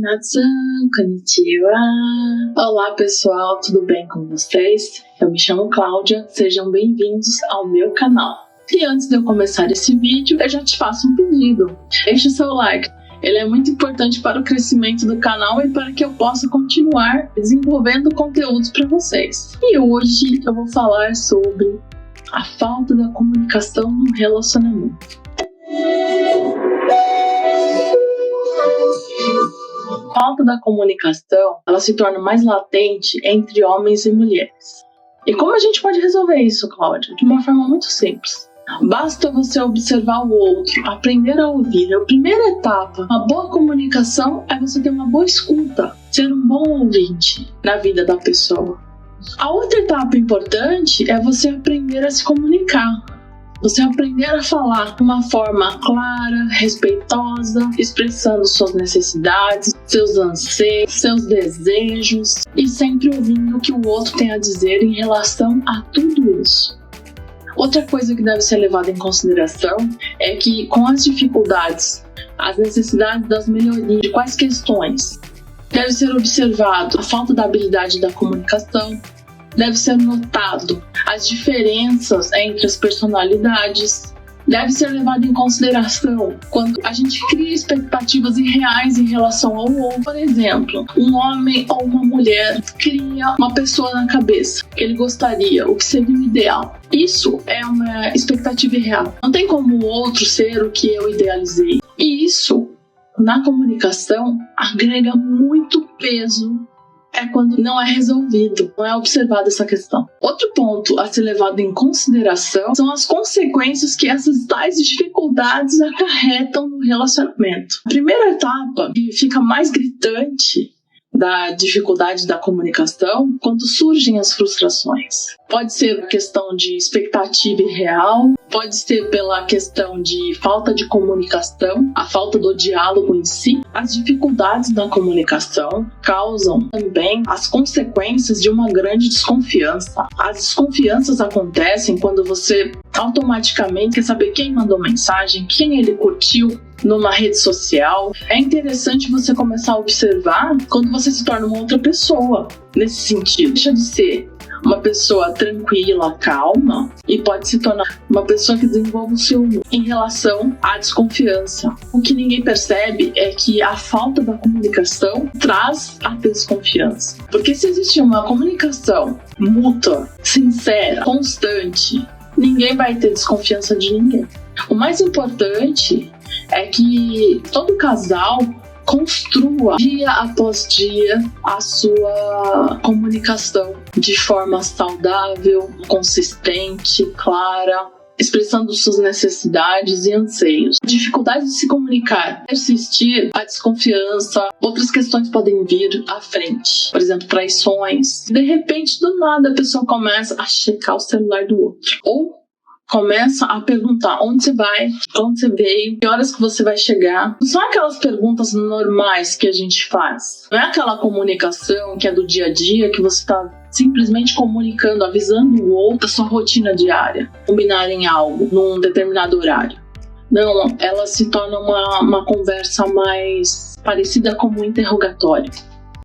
Minasan, konnichiwa. Olá pessoal, tudo bem com vocês? Eu me chamo Cláudia, sejam bem-vindos ao meu canal. E antes de eu começar esse vídeo, eu já te faço um pedido. Deixe seu like, ele é muito importante para o crescimento do canal e para que eu possa continuar desenvolvendo conteúdos para vocês. E hoje eu vou falar sobre a falta da comunicação no relacionamento. A falta da comunicação, ela se torna mais latente entre homens e mulheres. E como a gente pode resolver isso, Cláudia? De uma forma muito simples. Basta você observar o outro, aprender a ouvir. A primeira etapa, uma boa comunicação, é você ter uma boa escuta, ser um bom ouvinte na vida da pessoa. A outra etapa importante é você aprender a se comunicar. Você aprender a falar de uma forma clara, respeitosa, expressando suas necessidades, seus anseios, seus desejos e sempre ouvindo o que o outro tem a dizer em relação a tudo isso. Outra coisa que deve ser levada em consideração é que, com as dificuldades, as necessidades das melhorias de quais questões, deve ser observado a falta da habilidade da comunicação, deve ser notado as diferenças entre as personalidades, deve ser levado em consideração quando a gente cria expectativas irreais em relação ao outro. Por exemplo, um homem ou uma mulher cria uma pessoa na cabeça que ele gostaria, o que seria o ideal. Isso é uma expectativa irreal. Não tem como o outro ser o que eu idealizei. E isso, na comunicação, agrega muito peso. É quando não é resolvido, não é observada essa questão. Outro ponto a ser levado em consideração são as consequências que essas tais dificuldades acarretam no relacionamento. A primeira etapa, que fica mais gritante da dificuldade da comunicação, quando surgem as frustrações. Pode ser a questão de expectativa irreal, pode ser pela questão de falta de comunicação, a falta do diálogo em si. As dificuldades da comunicação causam também as consequências de uma grande desconfiança. As desconfianças acontecem quando você automaticamente quer saber quem mandou mensagem, quem ele curtiu numa rede social. É interessante você começar a observar quando você se torna uma outra pessoa nesse sentido. Deixa de ser uma pessoa tranquila, calma, e pode se tornar uma pessoa que desenvolve o ciúme em relação à desconfiança. O que ninguém percebe é que a falta da comunicação traz a desconfiança. Porque se existe uma comunicação mútua, sincera, constante, ninguém vai ter desconfiança de ninguém. O mais importante é que todo casal construa dia após dia a sua comunicação de forma saudável, consistente, clara, expressando suas necessidades e anseios. A dificuldade de se comunicar, persistir, a desconfiança, outras questões podem vir à frente. Por exemplo, traições. De repente, do nada, a pessoa começa a checar o celular do outro. Ou começa a perguntar onde você vai, onde você veio, que horas que você vai chegar. Não são aquelas perguntas normais que a gente faz. Não é aquela comunicação que é do dia a dia, que você está simplesmente comunicando, avisando o outro da sua rotina diária. Combinarem algo num determinado horário. Não, ela se torna uma conversa mais parecida com um interrogatório.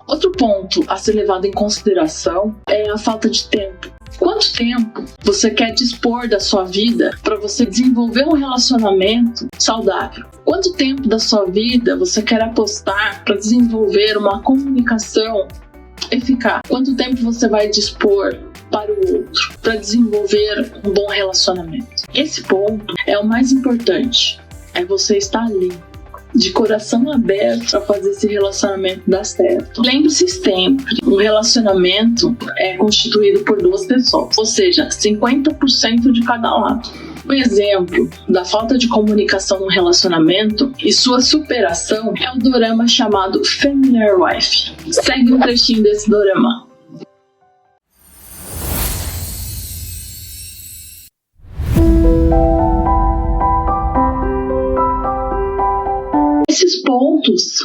Outro ponto a ser levado em consideração é a falta de tempo. Quanto tempo você quer dispor da sua vida para você desenvolver um relacionamento saudável? Quanto tempo da sua vida você quer apostar para desenvolver uma comunicação eficaz? Quanto tempo você vai dispor para o outro para desenvolver um bom relacionamento? Esse ponto é o mais importante, é você estar ali, de coração aberto para fazer esse relacionamento dar certo. Lembre-se sempre, um relacionamento é constituído por duas pessoas, ou seja, 50% de cada lado. Um exemplo da falta de comunicação no relacionamento e sua superação é o dorama chamado Familiar Wife. Segue um trechinho desse dorama. Esses pontos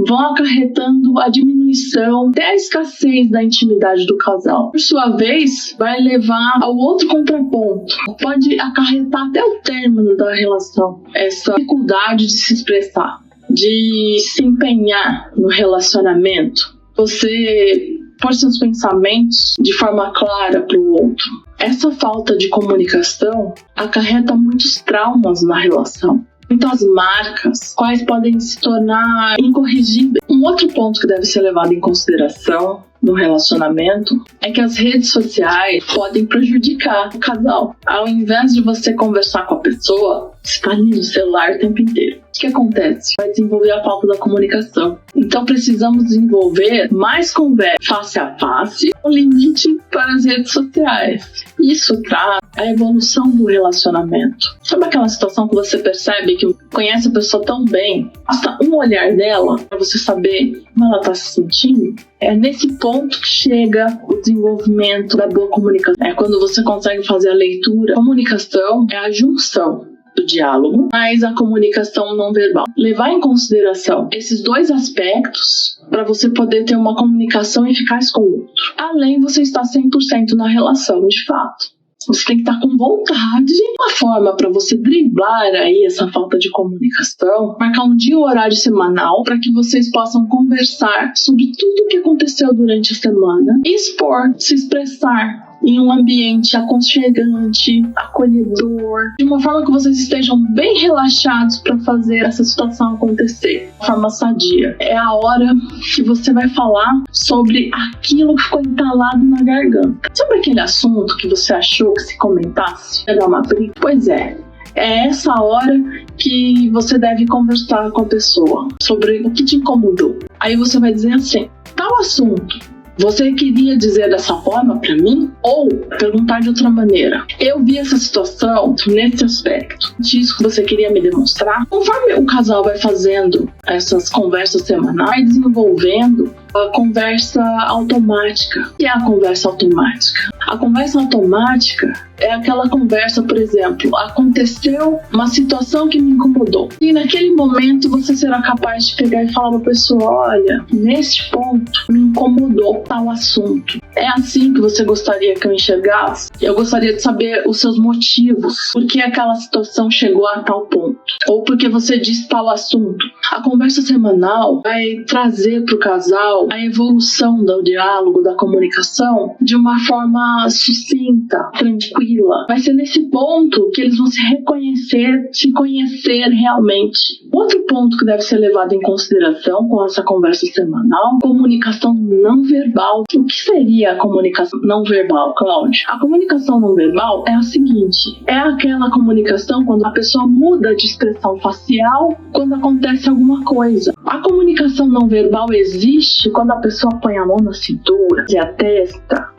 vão acarretando a diminuição até a escassez da intimidade do casal. Por sua vez, vai levar ao outro contraponto. Pode acarretar até o término da relação, essa dificuldade de se expressar. de se empenhar no relacionamento, você pôr seus pensamentos de forma clara para o outro. Essa falta de comunicação acarreta muitos traumas na relação, muitas marcas, quais podem se tornar incorrigíveis. Um outro ponto que deve ser levado em consideração no relacionamento é que as redes sociais podem prejudicar o casal. Ao invés de você conversar com a pessoa, você está ali no celular o tempo inteiro. O que acontece? Vai desenvolver a falta da comunicação. Então precisamos desenvolver mais conversa face a face, com limite para as redes sociais. Isso traz a evolução do relacionamento. Sabe aquela situação que você percebe que conhece a pessoa tão bem, basta um olhar dela para você saber como ela está se sentindo? É nesse ponto que chega o desenvolvimento da boa comunicação. É quando você consegue fazer a leitura. A comunicação é a junção do diálogo, mas a comunicação não verbal. Levar em consideração esses dois aspectos para você poder ter uma comunicação eficaz com o outro. Além de você estar 100% na relação, de fato. Você tem que estar com vontade. Uma forma para você driblar aí essa falta de comunicação, marcar um dia ou horário semanal para que vocês possam conversar sobre tudo o que aconteceu durante a semana e expor, se expressar em um ambiente aconchegante, acolhedor, de uma forma que vocês estejam bem relaxados para fazer essa situação acontecer de forma sadia. É a hora que você vai falar sobre aquilo que ficou entalado na garganta. Sobre aquele assunto que você achou que se comentasse ia dar uma briga? Pois é essa hora que você deve conversar com a pessoa sobre o que te incomodou. Aí você vai dizer assim, tal assunto, você queria dizer dessa forma para mim? Ou perguntar de outra maneira. Eu vi essa situação nesse aspecto. Disso que você queria me demonstrar. Conforme o casal vai fazendo essas conversas semanais, desenvolvendo a conversa automática. O que é a conversa automática? A conversa automática é aquela conversa, por exemplo, aconteceu uma situação que me incomodou. E naquele momento você será capaz de pegar e falar para a pessoa, olha, neste ponto me incomodou tal assunto. É assim que você gostaria que eu enxergasse? Eu gostaria de saber os seus motivos. Por que aquela situação chegou a tal ponto? Ou porque você disse tal assunto? A conversa semanal vai trazer para o casal a evolução do diálogo, da comunicação, de uma forma sucinta, tranquila. Vai ser nesse ponto que eles vão se reconhecer, se conhecer realmente. Outro ponto que deve ser levado em consideração com essa conversa semanal, comunicação não verbal. O que seria a comunicação não verbal, Cláudia? A comunicação não verbal é a seguinte, é aquela comunicação quando a pessoa muda de expressão facial quando acontece alguma coisa. A comunicação não verbal existe quando a pessoa põe a mão na cintura e a testa.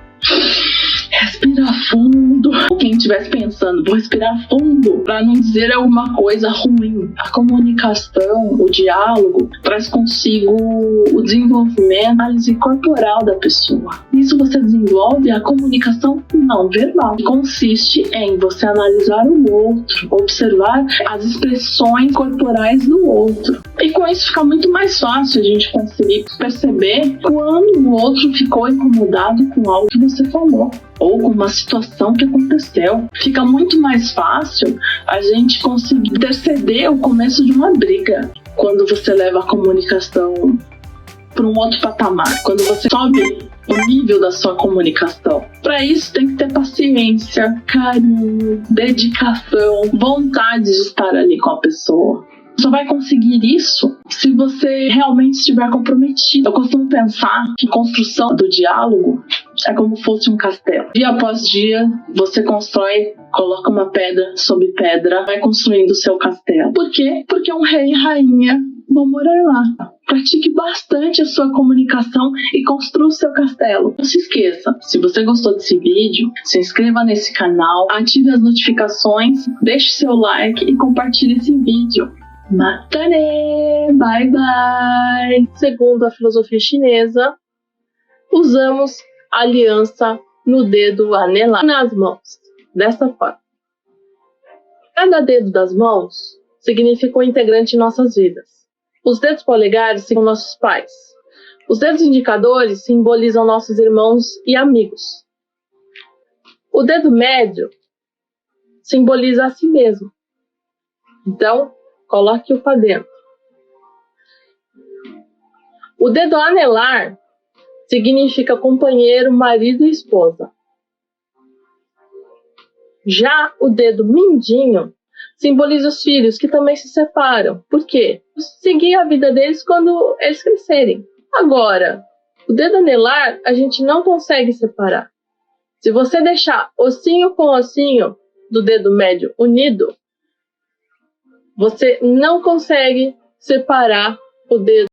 Respira fundo. Quem estivesse pensando, vou respirar fundo para não dizer alguma coisa ruim. A comunicação, o diálogo, traz consigo o desenvolvimento, a análise corporal da pessoa. Isso você desenvolve a comunicação não verbal, que consiste em você analisar o outro, observar as expressões corporais do outro. E com isso fica muito mais fácil a gente conseguir perceber quando o outro ficou incomodado com algo que você falou ou com uma situação que aconteceu. Fica muito mais fácil a gente conseguir interceder o começo de uma briga quando você leva a comunicação para um outro patamar, quando você sobe o nível da sua comunicação. Para isso tem que ter paciência, carinho, dedicação, vontade de estar ali com a pessoa. Só vai conseguir isso se você realmente estiver comprometido. Eu costumo pensar que construção do diálogo é como fosse um castelo. Dia após dia, você constrói, coloca uma pedra sobre pedra, vai construindo o seu castelo. Por quê? Porque um rei e rainha vão morar lá. Pratique bastante a sua comunicação e construa o seu castelo. Não se esqueça, se você gostou desse vídeo, se inscreva nesse canal, ative as notificações, deixe seu like e compartilhe esse vídeo. Matane! Bye bye! Segundo a filosofia chinesa, usamos a aliança no dedo anelar nas mãos, desta forma. Cada dedo das mãos significa um integrante de nossas vidas. Os dedos polegares são nossos pais. Os dedos indicadores simbolizam nossos irmãos e amigos. O dedo médio simboliza a si mesmo. Então, coloque-o para dentro. O dedo anelar significa companheiro, marido e esposa. Já o dedo mindinho simboliza os filhos que também se separam. Por quê? Seguir a vida deles quando eles crescerem. Agora, o dedo anelar a gente não consegue separar. Se você deixar ossinho com ossinho do dedo médio unido, você não consegue separar o dedo